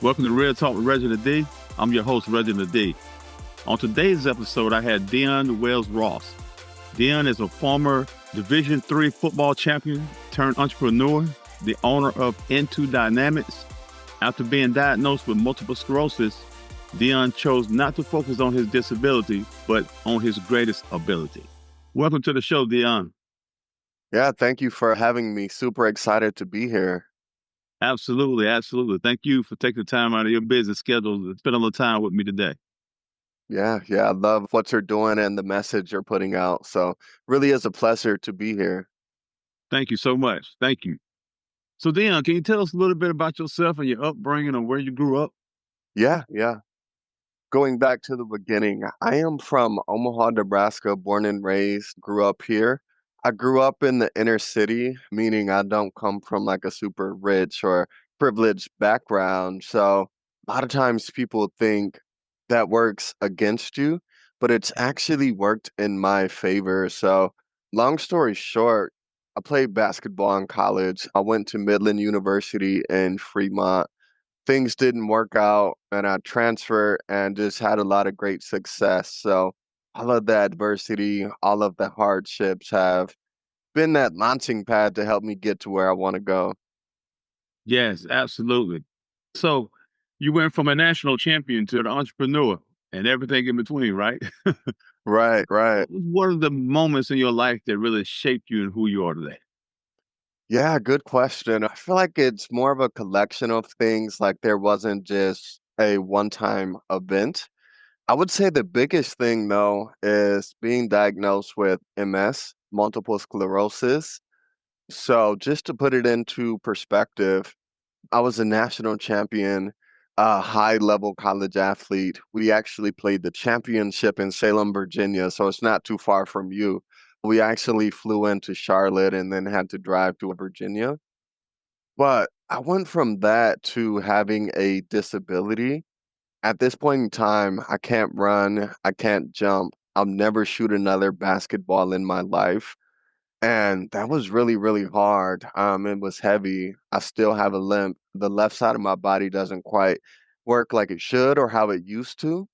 Welcome to Real Talk with Reginald D. I'm your host, Reginald D. On today's episode, I had Deion Wells-Ross. Deion is a former Division III football champion turned entrepreneur, the owner of Ento Dynamics. After being diagnosed with multiple sclerosis, Deion chose not to focus on his disability, but on his greatest ability. Welcome to the show, Deion. Yeah, thank you for having me. Super excited to be here. Absolutely, absolutely. Thank you for taking the time out of your busy schedule to spend a little time with me today. Yeah, I love what you're doing and the message you're putting out. So really is a pleasure to be here. Thank you so much. Thank you. So, Deion, can you tell us a little bit about yourself and your upbringing and where you grew up? Yeah. Going back to the beginning, I am from Omaha, Nebraska, born and raised, grew up here. I grew up in the inner city, meaning I don't come from like a super rich or privileged background. So a lot of times people think that works against you, but it's actually worked in my favor. So long story short, I played basketball in college. I went to Midland University in Fremont. Things didn't work out and I transferred and just had a lot of great success. So all of the adversity, all of the hardships have been that launching pad to help me get to where I want to go. Yes, absolutely. So, you went from a national champion to an entrepreneur and everything in between, right? Right. What are the moments in your life that really shaped you and who you are today? Yeah, good question. I feel like it's more of a collection of things, like there wasn't just a one-time event. I would say the biggest thing though is being diagnosed with MS, multiple sclerosis. So just to put it into perspective, I was a national champion, high level college athlete. We actually played the championship in Salem, Virginia, so it's not too far from you. We actually flew into Charlotte and then had to drive to Virginia. But I went from that to having a disability. At this point in time, I can't run, I can't jump. I'll never shoot another basketball in my life. And that was really, really hard. It was heavy. I still have a limp. The left side of my body doesn't quite work like it should or how it used to.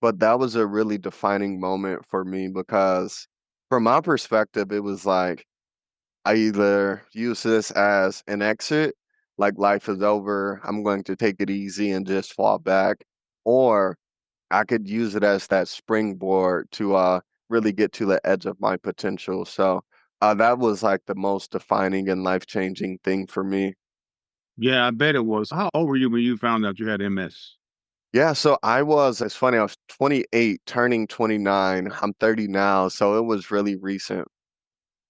But that was a really defining moment for me because from my perspective, it was like I either use this as an exit, like life is over, I'm going to take it easy and just fall back, or I could use it as that springboard to really get to the edge of my potential. So that was like the most defining and life-changing thing for me. Yeah, I bet it was. How old were you when you found out you had MS? Yeah, so it's funny, I was 28, turning 29. I'm 30 now, so it was really recent.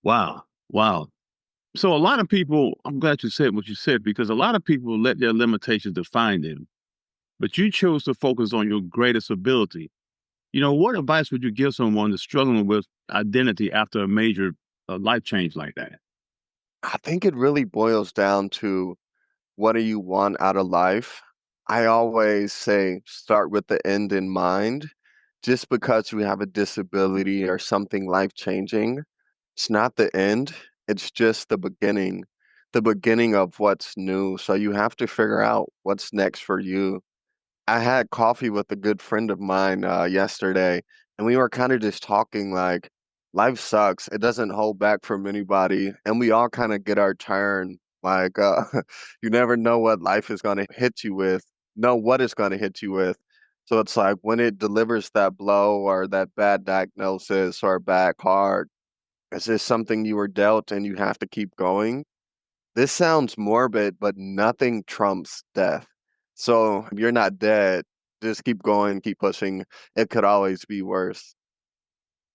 Wow. Wow. So, a lot of people, I'm glad you said what you said because a lot of people let their limitations define them, but you chose to focus on your greatest ability. What advice would you give someone that's struggling with identity after a major life change like that? I think it really boils down to what do you want out of life? I always say start with the end in mind. Just because you have a disability or something life-changing, it's not the end, it's just the beginning of what's new. So you have to figure out what's next for you. I had coffee with a good friend of mine yesterday, and we were kind of just talking like life sucks. It doesn't hold back from anybody, and we all kind of get our turn. Like you never know what life is going to hit you with, know what it's going to hit you with. So it's like when it delivers that blow or that bad diagnosis or bad card, is this something you were dealt and you have to keep going? This sounds morbid, but nothing trumps death. So if you're not dead, just keep going, keep pushing. It could always be worse.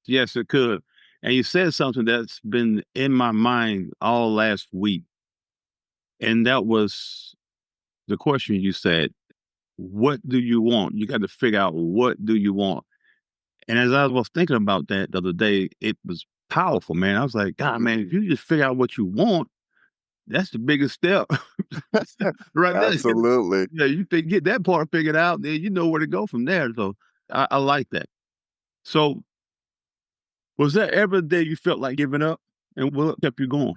Yes, it could. And you said something that's been in my mind all last week. And that was the question you said, what do you want? You got to figure out what do you want. And as I was thinking about that the other day, it was powerful, man. I was like, God, man, if you just figure out what you want, that's the biggest step right there. Absolutely. Yeah, get that part figured out, then you know where to go from there. So I like that. So was there ever a day you felt like giving up? And what kept you going?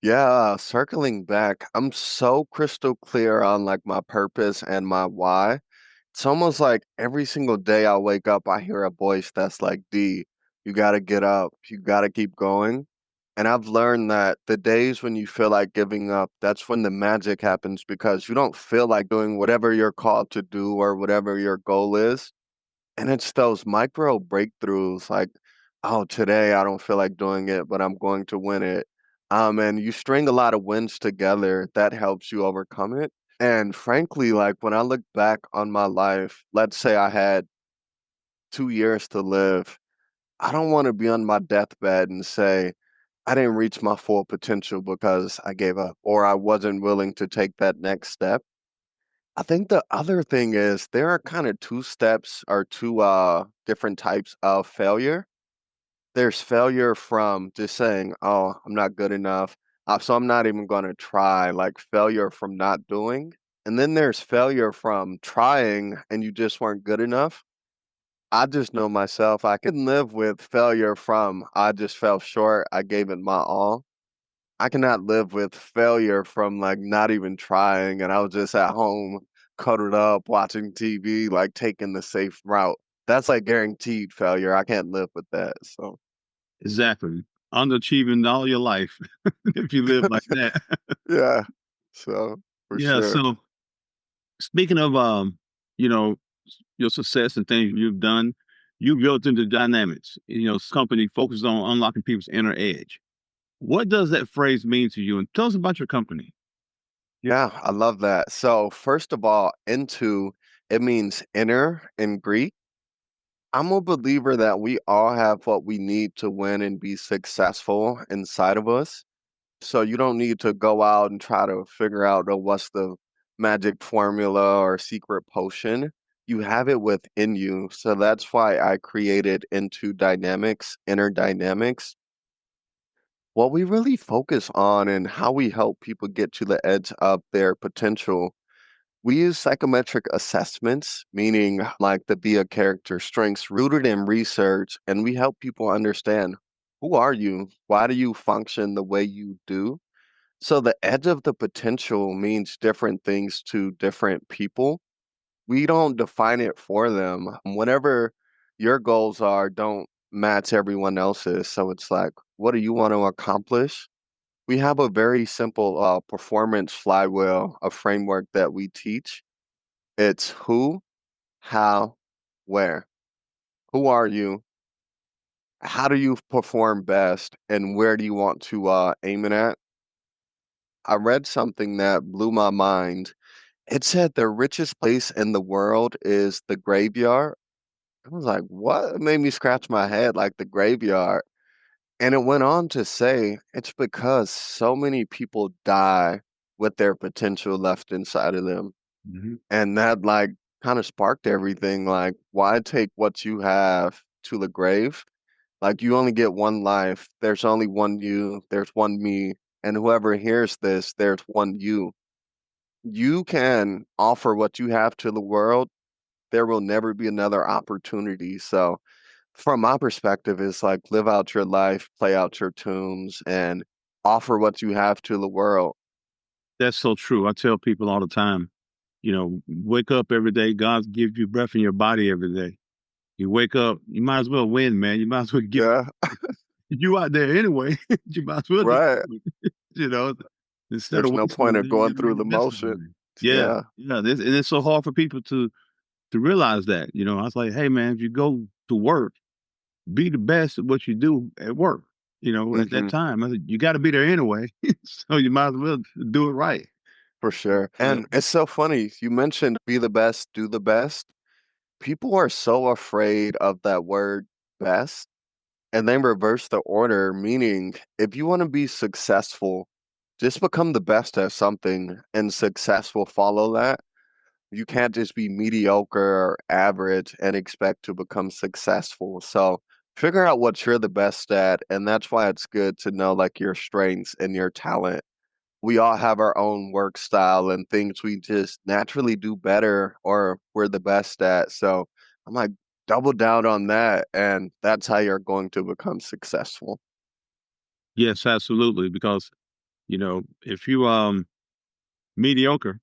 Yeah, circling back, I'm so crystal clear on like my purpose and my why. It's almost like every single day I wake up, I hear a voice that's like, D, you gotta get up, you gotta keep going. And I've learned that the days when you feel like giving up, that's when the magic happens because you don't feel like doing whatever you're called to do or whatever your goal is. And it's those micro breakthroughs like, oh, today I don't feel like doing it, but I'm going to win it. And you string a lot of wins together, that helps you overcome it. And frankly, like when I look back on my life, let's say I had 2 years to live, I don't want to be on my deathbed and say, I didn't reach my full potential because I gave up or I wasn't willing to take that next step. I think the other thing is there are kind of two steps or two different types of failure. There's failure from just saying, "Oh, I'm not good enough, so I'm not even going to try," like failure from not doing. And then there's failure from trying and you just weren't good enough. I just know myself, I can live with failure from I just fell short, I gave it my all. I cannot live with failure from like not even trying and I was just at home cuddled up watching TV, like taking the safe route. That's like guaranteed failure. I can't live with that. So Exactly. Underachieving all your life if you live like that. yeah. So for Yeah. sure. So speaking of you know, your success and things you've done, you built into dynamics. Company focuses on unlocking people's inner edge. What does that phrase mean to you? And tell us about your company. Yeah, I love that. So first of all, into it means inner in Greek. I'm a believer that we all have what we need to win and be successful inside of us. So you don't need to go out and try to figure out what's the magic formula or secret potion. You have it within you. So that's why I created Into Dynamics, Inner Dynamics. What we really focus on and how we help people get to the edge of their potential. We use psychometric assessments, meaning like the be a character strengths rooted in research, and we help people understand who are you? Why do you function the way you do? So the edge of the potential means different things to different people. We don't define it for them. Whatever your goals are, don't match everyone else's. So it's like, what do you want to accomplish? We have a very simple performance flywheel, a framework that we teach. It's who, how, where. Who are you? How do you perform best? And where do you want to aim it at? I read something that blew my mind. It said the richest place in the world is the graveyard. I was like, what? It made me scratch my head like the graveyard. And it went on to say it's because so many people die with their potential left inside of them. Mhm. And that like kind of sparked everything. Like, why take what you have to the grave? Like you only get one life. There's only one you, there's one me. And whoever hears this, there's one you. You can offer what you have to the world. There will never be another opportunity. So from my perspective, it's like live out your life, play out your tunes, and offer what you have to the world. That's so true. I tell people all the time, wake up every day. God gives you breath in your body every day. You wake up, you might as well win, man. You might as well get Yeah, you out there anyway. You might as well just right. do it, you know, instead There's of no wasting point the of day, going through the messing motion. with it. Yeah, Yeah, yeah. And it's so hard for people to realize that. I was like, hey man, if you go to work, be the best at what you do at work. At that hmm time, I said, you got to be there anyway, so you might as well do it right. for sure. Yeah. And it's so funny. You mentioned be the best, do the best. People are so afraid of that word best, and then reverse the order, meaning if you want to be successful, just become the best at something, and success will follow that. You can't just be mediocre or average and expect to become successful. So figure out what you're the best at. And that's why it's good to know like your strengths and your talent. We all have our own work style and things we just naturally do better or we're the best at. So I'm like, double down on that. And that's how you're going to become successful. Yes, absolutely. Because If you mediocre,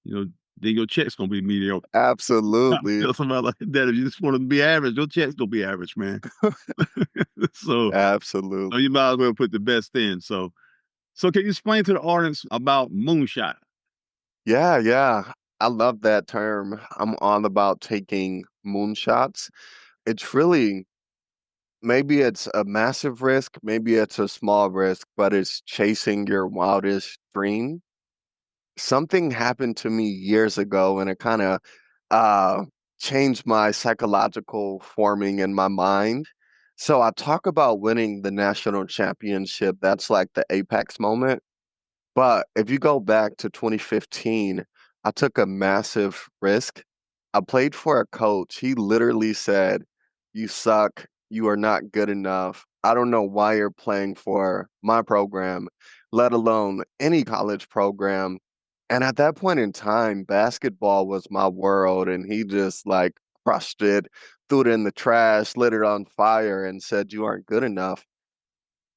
you know, then your check's gonna be mediocre. I Absolutely. tell somebody like that if you just want to be average, your check's gonna be average, man. so so Absolutely. you might as well put the best in. So can you explain to the audience about moonshot? Yeah, yeah. I love that term. I'm all about taking moonshots. It's really, maybe it's a massive risk, maybe it's a small risk, but it's chasing your wildest dream. Something happened to me years ago and it kind of uh changed my psychological forming in my mind. So I talk about winning the national championship. That's like the apex moment. But if you go back to 2015, I took a massive risk. I played for a coach. He literally said, "You suck. You are not good enough. I don't know why you're playing for my program, let alone any college program." And at that point in time, basketball was my world, and he just like crushed it, threw it in the trash, lit it on fire, and said, "You aren't good enough."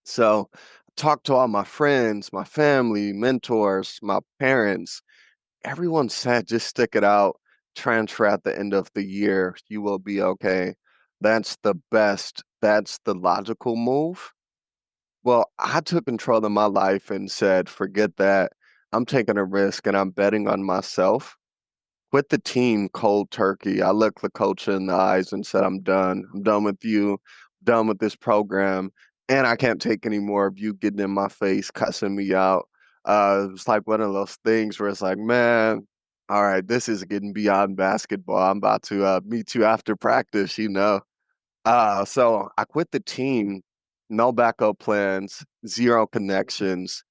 So, talked to all my friends, my family, mentors, my parents. Everyone said, just stick it out, transfer at the end of the year. You will be okay. That's the best. That's the logical move. Well, I took control of my life and said, forget that. I'm taking a risk and I'm betting on myself. Quit the team cold turkey. I looked the coach in the eyes and said, I'm done. I'm done with you, done with this program. And I can't take any more of you getting in my face, cussing me out. It's like one of those things where it's like, man, all right, this is getting beyond basketball. I'm about to meet you after practice, you know. So I quit the team, no backup plans, zero connections.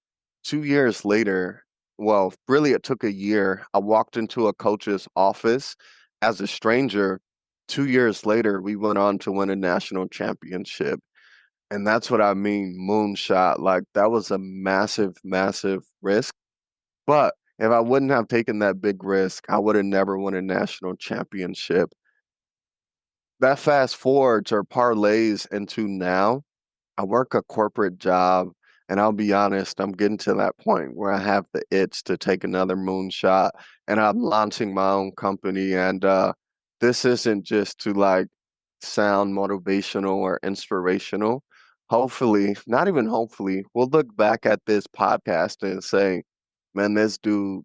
2 years later, well, really, it took a year. I walked into a coach's office as a stranger. 2 years later, we went on to win a national championship. And that's what I mean, moonshot. Like, that was a massive, massive risk. But if I wouldn't have taken that big risk, I would have never won a national championship. That fast forwards or parlays into now. I work a corporate job, and I'll be honest, I'm getting to that point where I have the itch to take another moonshot, and I'm launching my own company. And this isn't just to like sound motivational or inspirational. Hopefully, not even hopefully, we'll look back at this podcast and say, man, this dude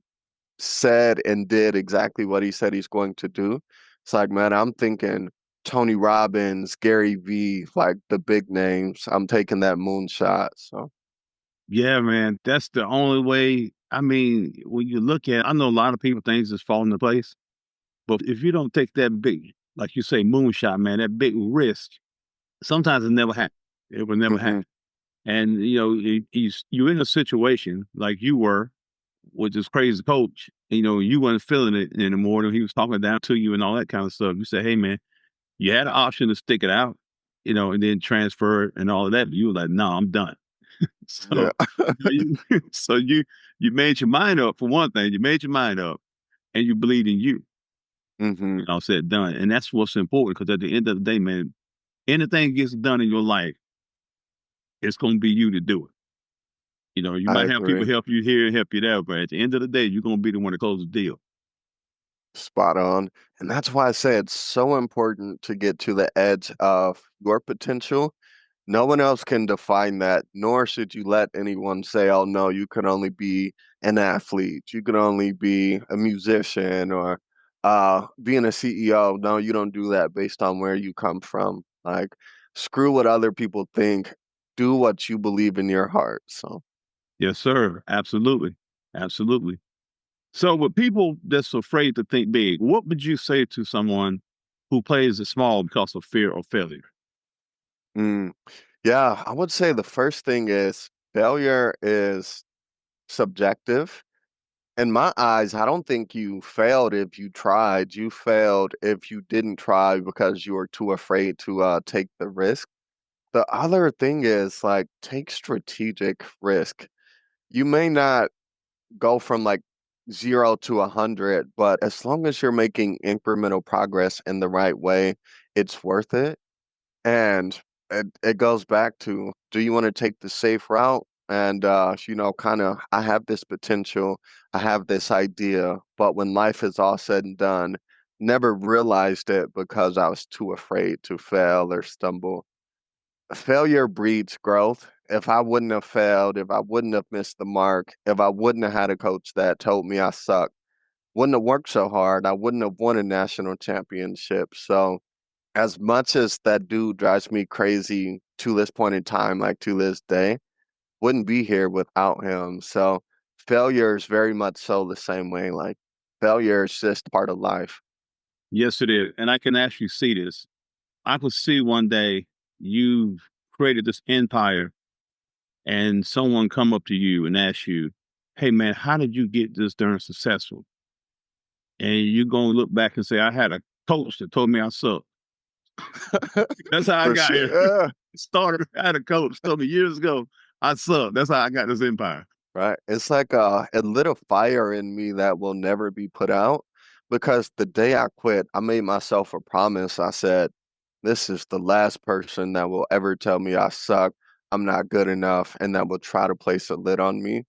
said and did exactly what he said he's going to do. It's like, man, I'm thinking Tony Robbins, Gary V, like the big names. I'm taking that moonshot. So, Yeah, man, that's the only way. I mean, when you look at, I know a lot of people things just fall into place, but if you don't take that big, like you say, moonshot, man, that big risk, sometimes it never happen. It will never hmm happen. And you're in a situation like you were with this crazy coach. You weren't feeling it anymore. And he was talking down to you and all that kind of stuff. You said, "Hey, man, you had an option to stick it out, and then transfer it and all of that. But you were like, no, I'm done." yeah, So, so you made your mind up for one thing. You made your mind up, and you believed in you. hmm Said done, and that's what's important because at the end of the day, man, anything gets done in your life, it's going to be you to do it. You I might have people agree. help you here and help you there, but at the end of the day, you're going to be the one to close the deal. Spot on. And that's why I say it's so important to get to the edge of your potential. No one else can define that, nor should you let anyone say, oh, no, you can only be an athlete. You can only be a musician or being a CEO. No, you don't do that based on where you come from. Like, screw what other people think. Do what you believe in your heart. So, Yes, sir. Absolutely, absolutely. So, with people that's afraid to think big, what would you say to someone who plays it small because of fear of failure? mm, yeah, I would say the first thing is failure is subjective. In my eyes, I don't think you failed if you tried. You failed if you didn't try because you were too afraid to take the risk. The other thing is like take strategic risk. You may not go from like 0 to 100, but as long as you're making incremental progress in the right way, it's worth it. And it goes back to, do you want to take the safe route? and kind of I have this potential, I have this idea, but when life is all said and done, never realized it because I was too afraid to fail or stumble. Failure breeds growth. If I wouldn't have failed, if I wouldn't have missed the mark, if I wouldn't have had a coach that told me I suck, wouldn't have worked so hard, I wouldn't have won a national championship. So as much as that dude drives me crazy to this point in time, like to this day, wouldn't be here without him. So failure is very much so the same way. Like failure is just part of life. Yes, it is. And I can actually see this. I could see one day you've created this empire and someone come up to you and ask you, hey man, how did you get this darn successful? And you're gonna look back and say, I had a coach that told me I suck. That's how I For got sure. here. Yeah. Started, I had a coach told me years ago, I suck. That's how I got this empire. Right. It's like it lit a fire in me that will never be put out because the day I quit, I made myself a promise. I said, this is the last person that will ever tell me I suck, I'm not good enough, and that will try to place a lid on me.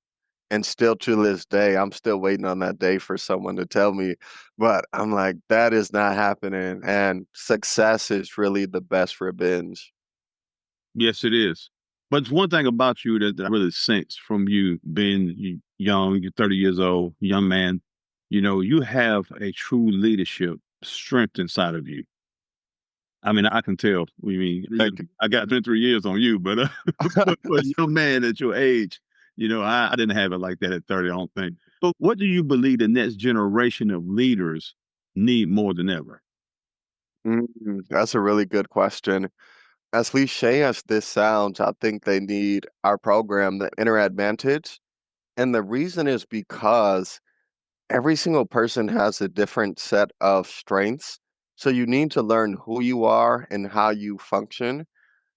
And still to this day, I'm still waiting on that day for someone to tell me. But I'm like, that is not happening. And success is really the best revenge. Yes, it is. But it's one thing about you that I really sense from you being young, you're 30 years old, young man, you have a true leadership strength inside of you. I mean, I can tell. I mean, Thank you. I got 23 years on you, but for a young man at your age, I didn't have it like that at 30, I don't think. But what do you believe the next generation of leaders need more than ever? That's a really good question. As cliche as this sounds, I think they need our program, the Inner Advantage. And the reason is because every single person has a different set of strengths. So you need to learn who you are and how you function.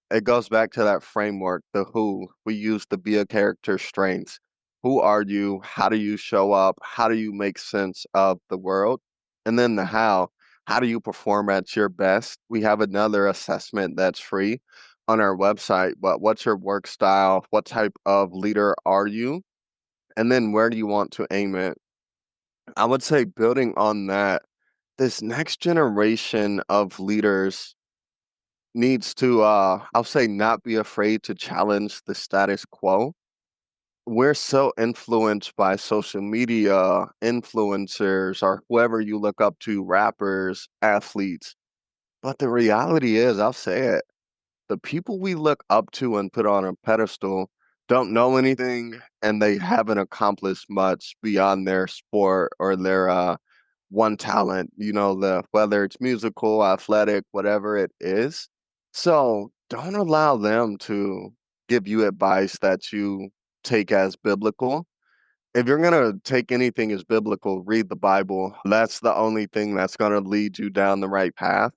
It goes back to that framework, the who. We use the be a character strengths. Who are you? How do you show up? How do you make sense of the world? And then the how. How do you perform at your best? We have another assessment that's free on our website. But what's your work style? What type of leader are you? And then where do you want to aim it? I would say building on that, this next generation of leaders needs to I'll say not be afraid to challenge the status quo. We're so influenced by social media, influencers, or whoever you look up to, rappers, athletes. But the reality is, I'll say it, the people we look up to and put on a pedestal don't know anything and they haven't accomplished much beyond their sport or their one talent, the whether it's musical, athletic, whatever it is. So don't allow them to give you advice that you take as biblical. If you're gonna take anything as biblical, read the Bible. That's the only thing that's gonna lead you down the right path.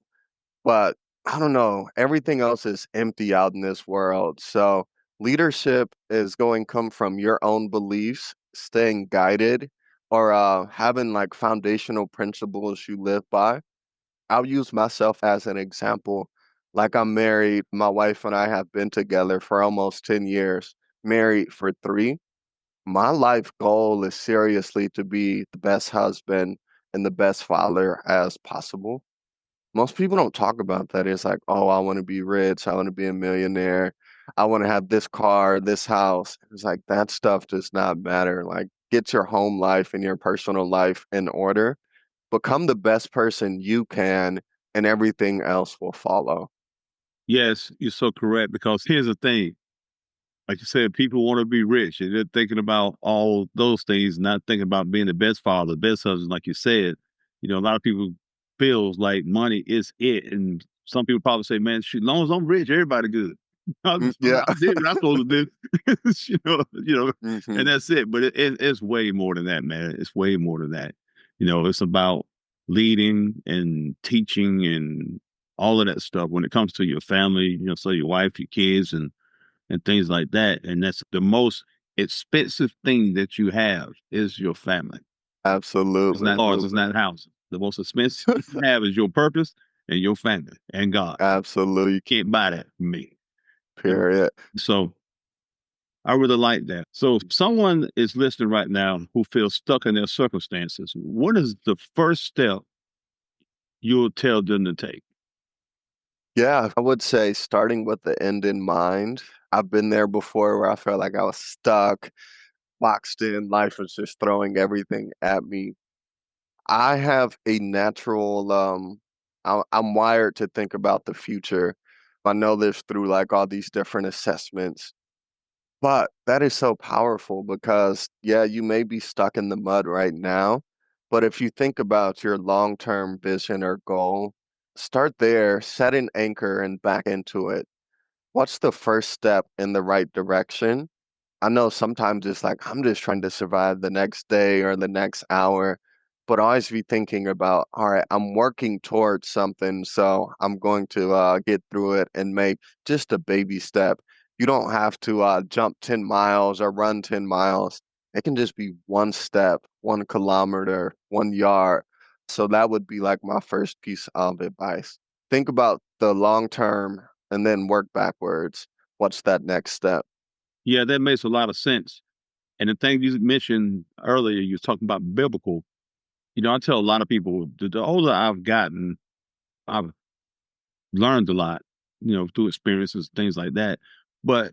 But I don't know, everything else is empty out in this world. So leadership is going to come from your own beliefs, staying guided, or having like foundational principles you live by. I'll use myself as an example. Like I'm married, my wife and I have been together for almost 10 years, married for 3. My life goal is seriously to be the best husband and the best father as possible. Most people don't talk about that. It's like, oh, I want to be rich. I want to be a millionaire. I want to have this car, this house. It's like that stuff does not matter. Like, get your home life and your personal life in order. Become the best person you can, and everything else will follow. Yes, you're so correct. Because here's the thing, like you said, people want to be rich and they're thinking about all those things, not thinking about being the best father, the best husband, like you said. A lot of people feels like money is it. And some people probably say, man, shoot, as long as I'm rich, everybody good. I Yeah. did what I'm supposed to do. hmm And that's it. But it's way more than that, man. It's way more than that. It's about leading and teaching and all of that stuff when it comes to your family, so your wife, your kids, and things like that. And that's the most expensive thing that you have is your family. It's not Absolutely. cars, it's not houses. The most expensive you have is your purpose and your family and God. Absolutely. Can't buy that from me. Period. So I really like that. So if someone is listening right now who feels stuck in their circumstances, what is the first step you'll tell them to take? Yeah, I would say starting with the end in mind. I've been there before where I felt like I was stuck, boxed in, life was just throwing everything at me. I have a natural, I'm wired to think about the future. I know this through like all these different assessments, but that is so powerful because, yeah, you may be stuck in the mud right now, but if you think about your long-term vision or goal, start there, set an anchor and back into it. What's the first step in the right direction? I know sometimes it's like I'm just trying to survive the next day or the next hour, but always be thinking about, all right, I'm working towards something, so I'm going to get through it and make just a baby step. You don't have to jump 10 miles or run 10 miles. It can just be one step, 1 kilometer, 1 yard. So that would be like my first piece of advice. Think about the long term and then work backwards. What's that next step? Yeah, that makes a lot of sense. And the thing you mentioned earlier, you was talking about biblical. I tell a lot of people the older I've gotten, I've learned a lot, through experiences, things like that. But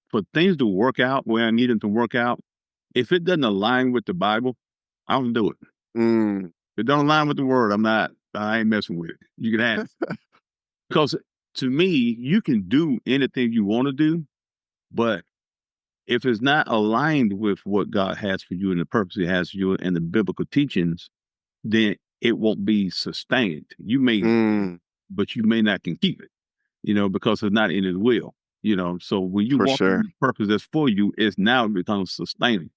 for things to work out where I need them to work out, if it doesn't align with the Bible, I don't do it. Mm, If it don't align with the word, I ain't messing with it. You can have it. Because to me, you can do anything you want to do, but if it's not aligned with what God has for you and the purpose He has for you and the biblical teachings, then it won't be sustained. You may do it, mm, but you may not can keep it, because it's not in His will. So when you for walk in sure. the purpose that's for you, it's now becomes sustaining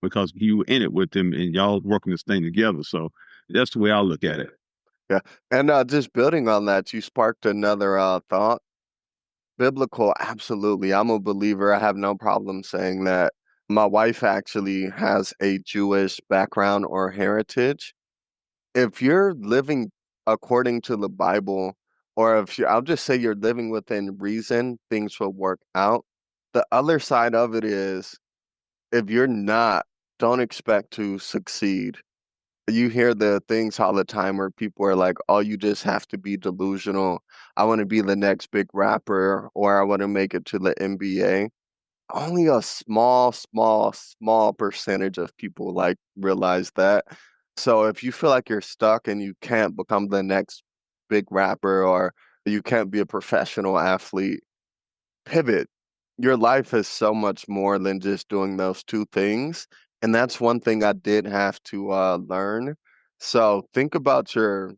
because you in it with Him and y'all working this thing together. So that's the way I look at it. Yeah. And just building on that, you sparked another thought. Biblical, absolutely. I'm a believer. I have no problem saying that. My wife actually has a Jewish background or heritage. If you're living according to the Bible, or if you, I'll just say you're living within reason, things will work out. The other side of it is if you're not, don't expect to succeed. You hear the things all the time where people are like, oh, you just have to be delusional. I want to be the next big rapper, or I want to make it to the NBA. Only a small percentage of people like realize that. So if you feel like you're stuck and you can't become the next big rapper or you can't be a professional athlete, pivot. Your life is so much more than just doing those two things. And that's one thing I did have to learn. So think about your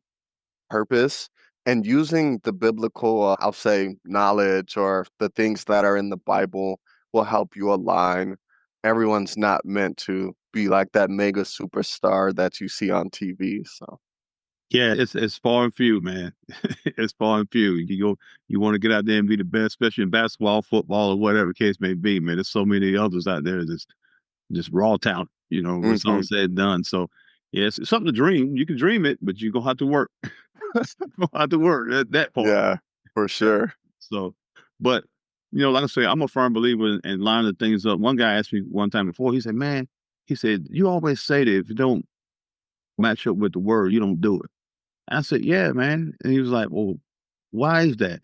purpose and using the biblical, I'll say, knowledge or the things that are in the Bible will help you align. Everyone's not meant to be like that mega superstar that you see on TV. So, Yeah, it's far and few, man. It's far and few. You want to get out there and be the best, especially in basketball, football, or whatever the case may be, man. There's so many others out there that's just raw talent, when it's all hmm said and done. So, yeah, it's something to dream. You can dream it, but you're gonna have to work. You're gonna have to work that part. yeah, for Yeah. sure. So, but like I say, I'm a firm believer in lining things up. One guy asked me one time before. He said, "Man," he said, "you always say that if you don't match up with the word, you don't do it." I said, "Yeah, man." And he was like, "Well, why is that?"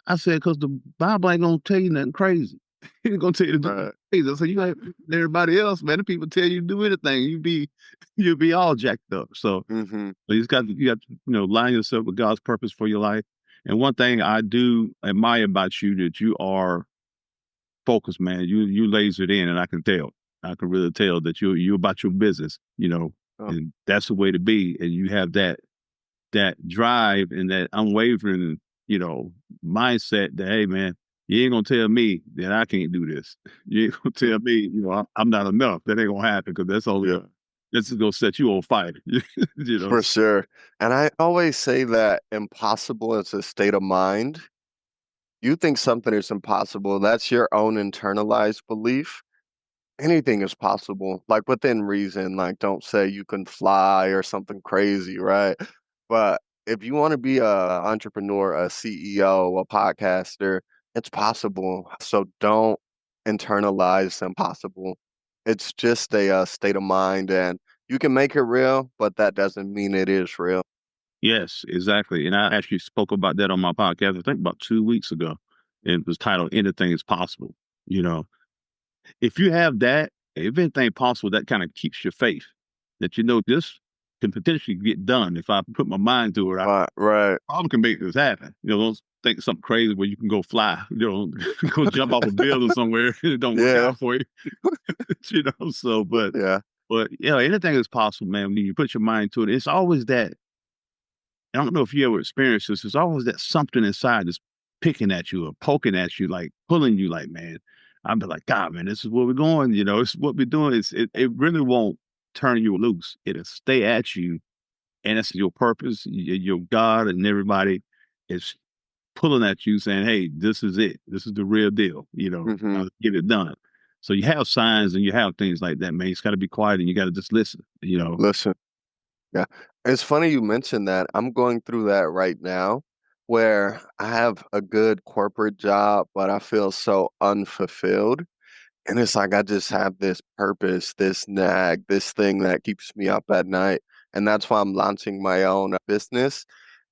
I said, "Because the Bible ain't gonna tell you nothing crazy. It's gonna tell you to do nothing Right. crazy." I said, "You like everybody else, man. The people tell you to do anything, you'll be all jacked up." hmm So you got to, line yourself with God's purpose for your life. And one thing I do admire about you that you are focused, man. You lasered in, and I can tell. I can really tell that you about your business, Oh, and that's the way to be. And you have that drive and that unwavering, mindset that, hey man, you ain't gonna tell me that I can't do this. You ain't gonna tell me, I'm not enough. That ain't gonna happen because yeah, that's gonna set you on fire. you know. for sure. And I always say that impossible is a state of mind. You think something is impossible, that's your own internalized belief. Anything is possible, like within reason. Like, don't say you can fly or something crazy, right? But if you want to be a entrepreneur, a CEO, a podcaster, it's possible. So don't internalized impossible. It's just a state of mind, and you can make it real, but that doesn't mean it is real. Yes, exactly. And I actually spoke about that on my podcast, I think about 2 weeks ago. It was titled Anything is Possible. You know, if you have that, if anything possible, that kind of keeps your faith that, this can potentially get done. If I put my mind to it, I Right, right. probably can make this happen. Don't think something crazy where you can go fly, go jump off a building somewhere and it don't work Yeah, out for you. So, yeah. but anything is possible, man. When you put your mind to it, it's always that. I don't know if you ever experienced this. There's always that something inside that's picking at you or poking at you, like pulling you, like, man, I'd be like, God, man, this is where we're going. It's what we're doing. It really won't turn you loose. It'll stay at you. And that's your purpose. Your God and everybody is pulling at you saying, hey, this is it. This is the real deal. Hmm. Now get it done. So you have signs and you have things like that, man. You just got to be quiet and you got to just listen. Listen. Yeah. It's funny you mentioned that. I'm going through that right now where I have a good corporate job, but I feel so unfulfilled. And it's like I just have this purpose, this nag, this thing that keeps me up at night. And that's why I'm launching my own business.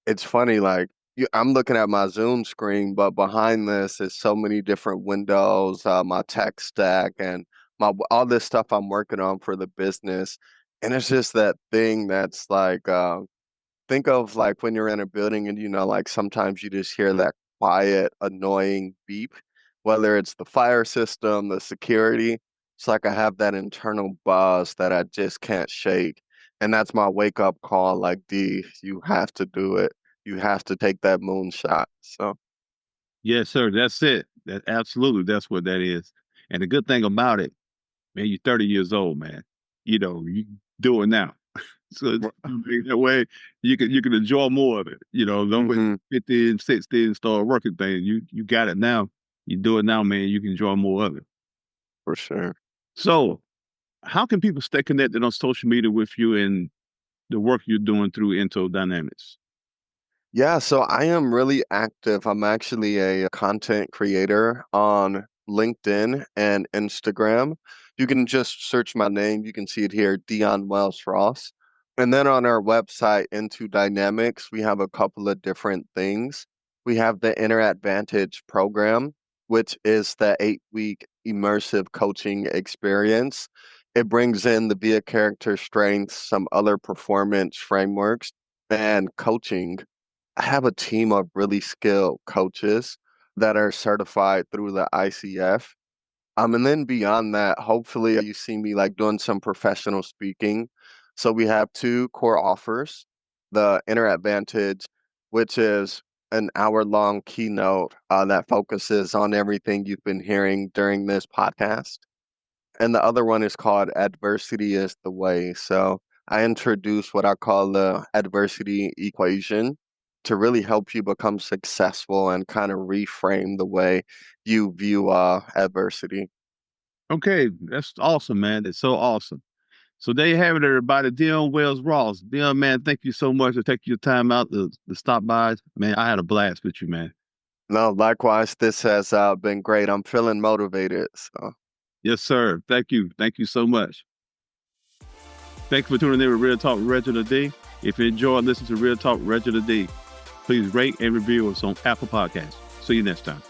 It's funny, like I'm looking at my Zoom screen, but behind this is so many different windows, my tech stack, and my all this stuff I'm working on for the business. And it's just that thing that's like, think of like when you're in a building and like sometimes you just hear that quiet, annoying beep, whether it's the fire system, the security. It's like I have that internal buzz that I just can't shake. And that's my wake up call, like, D, you have to do it. You have to take that moonshot. So, Yes, sir. That's it. Absolutely, that's what that is. And the good thing about it, man, you're 30 years old, man. You do it now. So that way you can enjoy more of it. Don't wait mm-hmm, 50 and 60 and start working things. You got it now. You do it now, man. You can enjoy more of it. for sure. So, how can people stay connected on social media with you and the work you're doing through Ento Dynamics? Yeah, so I am really active. I'm actually a content creator on LinkedIn and Instagram. You can just search my name. You can see it here, Deion Wells-Ross. And then on our website, Into Dynamics, we have a couple of different things. We have the Inner Advantage program, which is the 8-week immersive coaching experience. It brings in the Via character strengths, some other performance frameworks, and coaching. I have a team of really skilled coaches that are certified through the ICF. And then beyond that, hopefully you see me like doing some professional speaking. So we have two core offers, the Inner Advantage, which is an hour-long keynote that focuses on everything you've been hearing during this podcast. And the other one is called Adversity is the Way. So I introduce what I call the adversity equation to really help you become successful and kind of reframe the way you view adversity. Okay, that's awesome, man. It's so awesome. So there you have it, everybody. Deion Wells-Ross. Deion, man, thank you so much for taking your time out to stop by. Man, I had a blast with you, man. No, likewise, this has been great. I'm feeling motivated. So, Yes, sir. Thank you. Thank you so much. Thanks for tuning in with Real Talk with Reginald D. If you enjoyed listening to Real Talk with Reginald D, please rate and review us on Apple Podcasts. See you next time.